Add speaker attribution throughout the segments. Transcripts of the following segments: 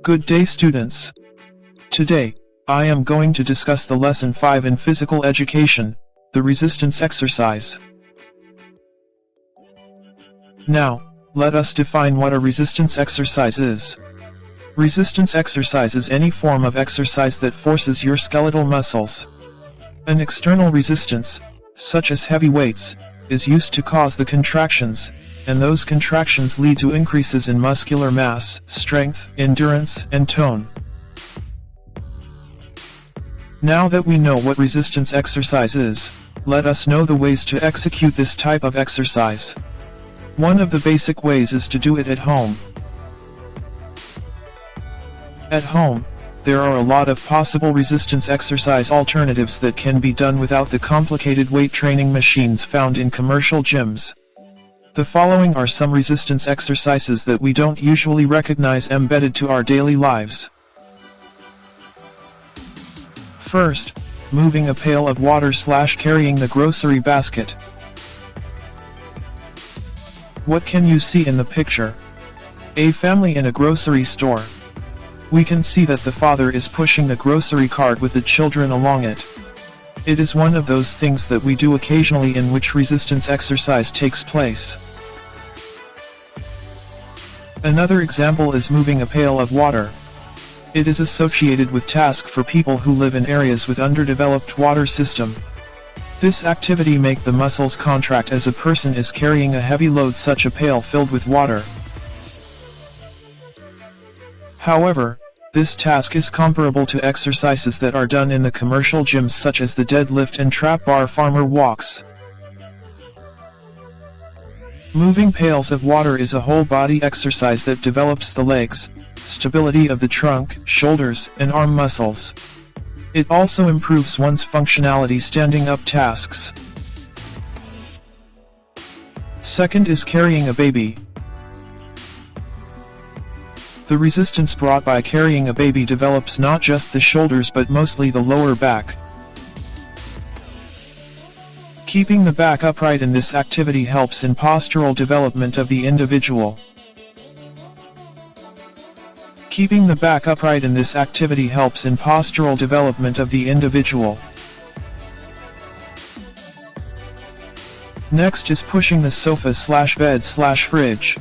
Speaker 1: Good day, students. Today, I am going to discuss the lesson 5 in physical education, the resistance exercise. Now, let us define what a resistance exercise is. Resistance exercise is any form of exercise that forces your skeletal muscles. An external resistance, such as heavy weights, is used to cause the contractions, and those contractions lead to increases in muscular mass, strength, endurance, and tone. Now that we know what resistance exercise is, let us know the ways to execute this type of exercise. One of the basic ways is to do it at home. At home, there are a lot of possible resistance exercise alternatives that can be done without the complicated weight training machines found in commercial gyms. The following are some resistance exercises that we don't usually recognize embedded to our daily lives. First, moving a pail of water / carrying the grocery basket. What can you see in the picture? A family in a grocery store. We can see that the father is pushing the grocery cart with the children along it. It is one of those things that we do occasionally in which resistance exercise takes place. Another example is moving a pail of water. It is associated with task for people who live in areas with underdeveloped water system. This activity makes the muscles contract as a person is carrying a heavy load such a pail filled with water. However, this task is comparable to exercises that are done in the commercial gyms such as the deadlift and trap bar farmer walks. Moving pails of water is a whole body exercise that develops the legs, stability of the trunk, shoulders, and arm muscles. It also improves one's functionality standing up tasks. Second is carrying a baby. The resistance brought by carrying a baby develops not just the shoulders but mostly the lower back. Keeping the back upright in this activity helps in postural development of the individual. Keeping the back upright in this activity helps in postural development of the individual. Next is pushing the sofa / bed / fridge.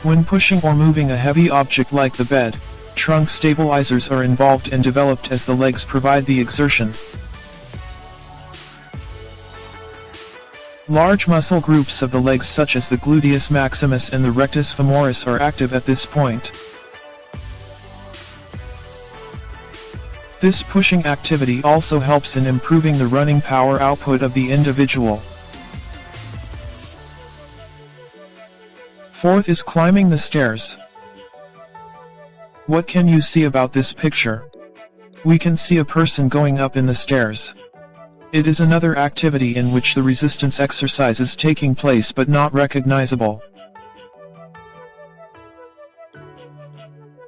Speaker 1: When pushing or moving a heavy object like the bed, trunk stabilizers are involved and developed as the legs provide the exertion. Large muscle groups of the legs such as the gluteus maximus and the rectus femoris are active at this point. This pushing activity also helps in improving the running power output of the individual. Fourth is climbing the stairs. What can you see about this picture? We can see a person going up in the stairs. It is another activity in which the resistance exercise is taking place but not recognizable.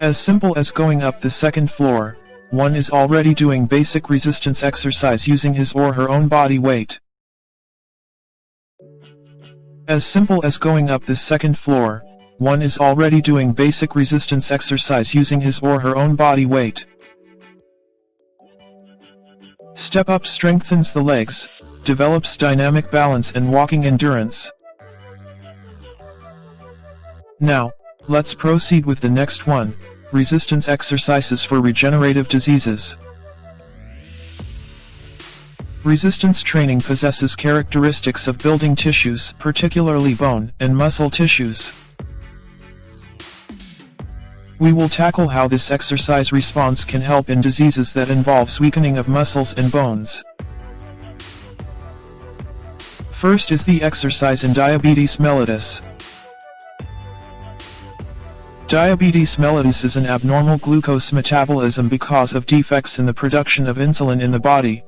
Speaker 1: As simple as going up the second floor, one is already doing basic resistance exercise using his or her own body weight. As simple as going up the second floor, one is already doing basic resistance exercise using his or her own body weight. Step up strengthens the legs, develops dynamic balance and walking endurance. Now, let's proceed with the next one, resistance exercises for regenerative diseases. Resistance training possesses characteristics of building tissues, particularly bone and muscle tissues. We will tackle how this exercise response can help in diseases that involves weakening of muscles and bones. First is the exercise in diabetes mellitus. Diabetes mellitus is an abnormal glucose metabolism because of defects in the production of insulin in the body.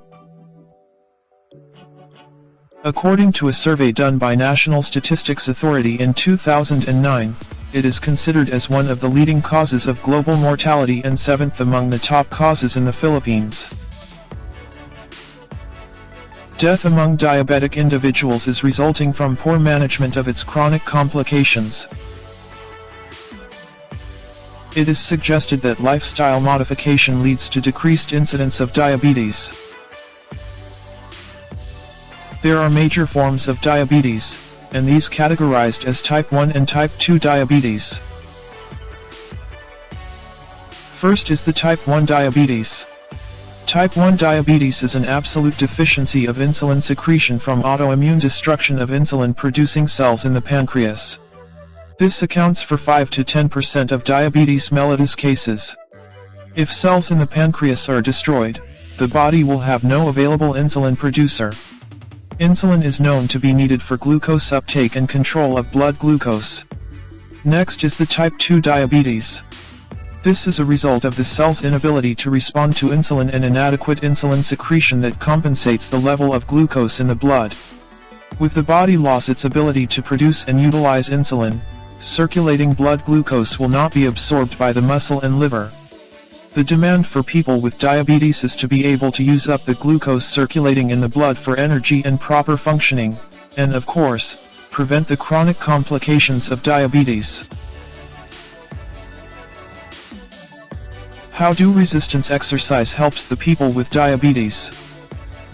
Speaker 1: According to a survey done by National Statistics Authority in 2009, it is considered as one of the leading causes of global mortality and 7th among the top causes in the Philippines. Death among diabetic individuals is resulting from poor management of its chronic complications. It is suggested that lifestyle modification leads to decreased incidence of diabetes. There are major forms of diabetes, and these categorized as type 1 and type 2 diabetes. First is the type 1 diabetes. Type 1 diabetes is an absolute deficiency of insulin secretion from autoimmune destruction of insulin-producing cells in the pancreas. This accounts for 5 to 10% of diabetes mellitus cases. If cells in the pancreas are destroyed, the body will have no available insulin producer. Insulin is known to be needed for glucose uptake and control of blood glucose. Next is the type 2 diabetes. This is a result of the cell's inability to respond to insulin and inadequate insulin secretion that compensates the level of glucose in the blood. With the body loss its ability to produce and utilize insulin, circulating blood glucose will not be absorbed by the muscle and liver. The demand for people with diabetes is to be able to use up the glucose circulating in the blood for energy and proper functioning, and of course, prevent the chronic complications of diabetes. How do resistance exercise helps the people with diabetes?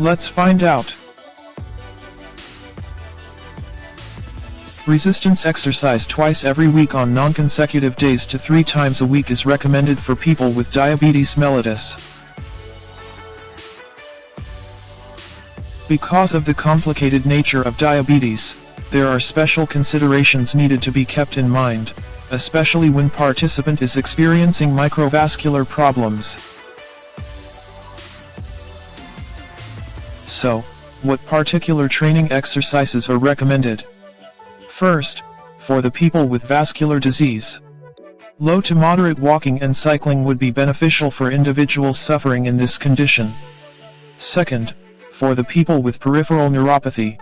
Speaker 1: Let's find out. Resistance exercise twice every week on non-consecutive days to 3 times a week is recommended for people with diabetes mellitus. Because of the complicated nature of diabetes, there are special considerations needed to be kept in mind, especially when participant is experiencing microvascular problems. So, what particular training exercises are recommended? First, for the people with vascular disease. Low to moderate walking and cycling would be beneficial for individuals suffering in this condition. Second, for the people with peripheral neuropathy.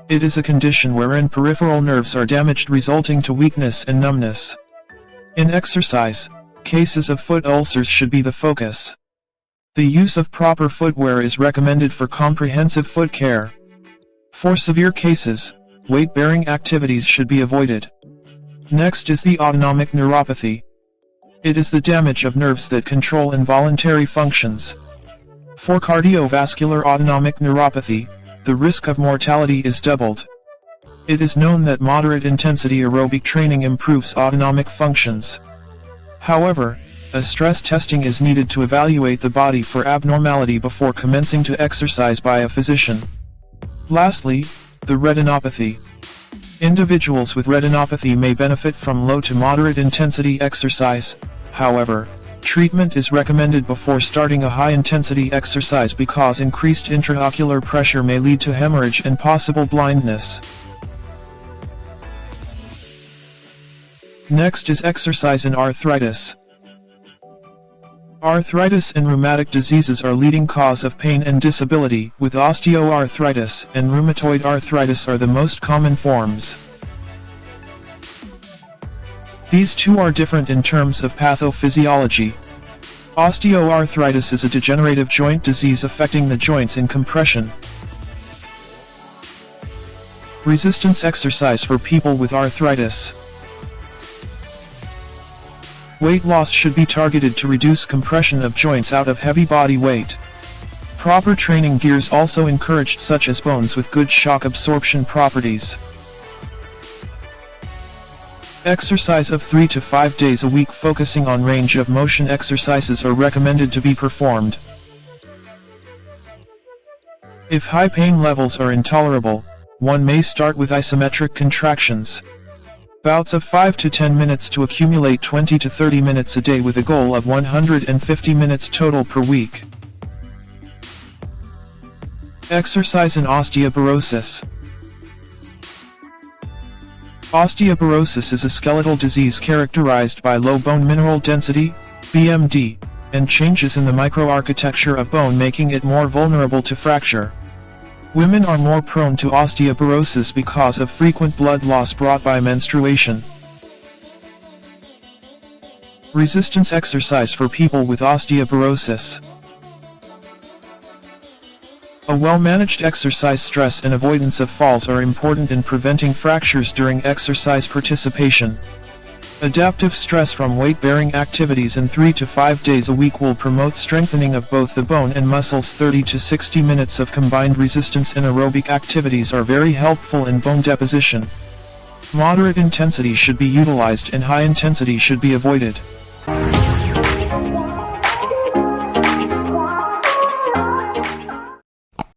Speaker 1: It is a condition wherein peripheral nerves are damaged resulting to weakness and numbness. In exercise, cases of foot ulcers should be the focus. The use of proper footwear is recommended for comprehensive foot care. For severe cases, weight-bearing activities should be avoided. Next is the autonomic neuropathy. It is the damage of nerves that control involuntary functions. For cardiovascular autonomic neuropathy, the risk of mortality is doubled. It is known that moderate-intensity aerobic training improves autonomic functions. However, a stress testing is needed to evaluate the body for abnormality before commencing to exercise by a physician. Lastly, the retinopathy. Individuals with retinopathy may benefit from low to moderate intensity exercise. However, treatment is recommended before starting a high-intensity exercise because increased intraocular pressure may lead to hemorrhage and possible blindness. Next is exercise in arthritis. Arthritis and rheumatic diseases are leading cause of pain and disability, with osteoarthritis and rheumatoid arthritis are the most common forms. These two are different in terms of pathophysiology. Osteoarthritis is a degenerative joint disease affecting the joints in compression. Resistance exercise for people with arthritis. Weight loss should be targeted to reduce compression of joints out of heavy body weight. Proper training gears also encouraged, such as bones with good shock absorption properties. Exercise of 3 to 5 days a week focusing on range of motion exercises are recommended to be performed. If high pain levels are intolerable, one may start with isometric contractions. Bouts of 5 to 10 minutes to accumulate 20 to 30 minutes a day with a goal of 150 minutes total per week. Exercise in osteoporosis. Osteoporosis is a skeletal disease characterized by low bone mineral density, BMD, and changes in the microarchitecture of bone, making it more vulnerable to fracture. Women are more prone to osteoporosis because of frequent blood loss brought by menstruation. Resistance exercise for people with osteoporosis. A well-managed exercise. Stress and avoidance of falls are important in preventing fractures during exercise participation. Adaptive stress from weight-bearing activities in 3 to 5 days a week will promote strengthening of both the bone and muscles. 30 to 60 minutes of combined resistance and aerobic activities are very helpful in bone deposition. Moderate intensity should be utilized and high intensity should be avoided.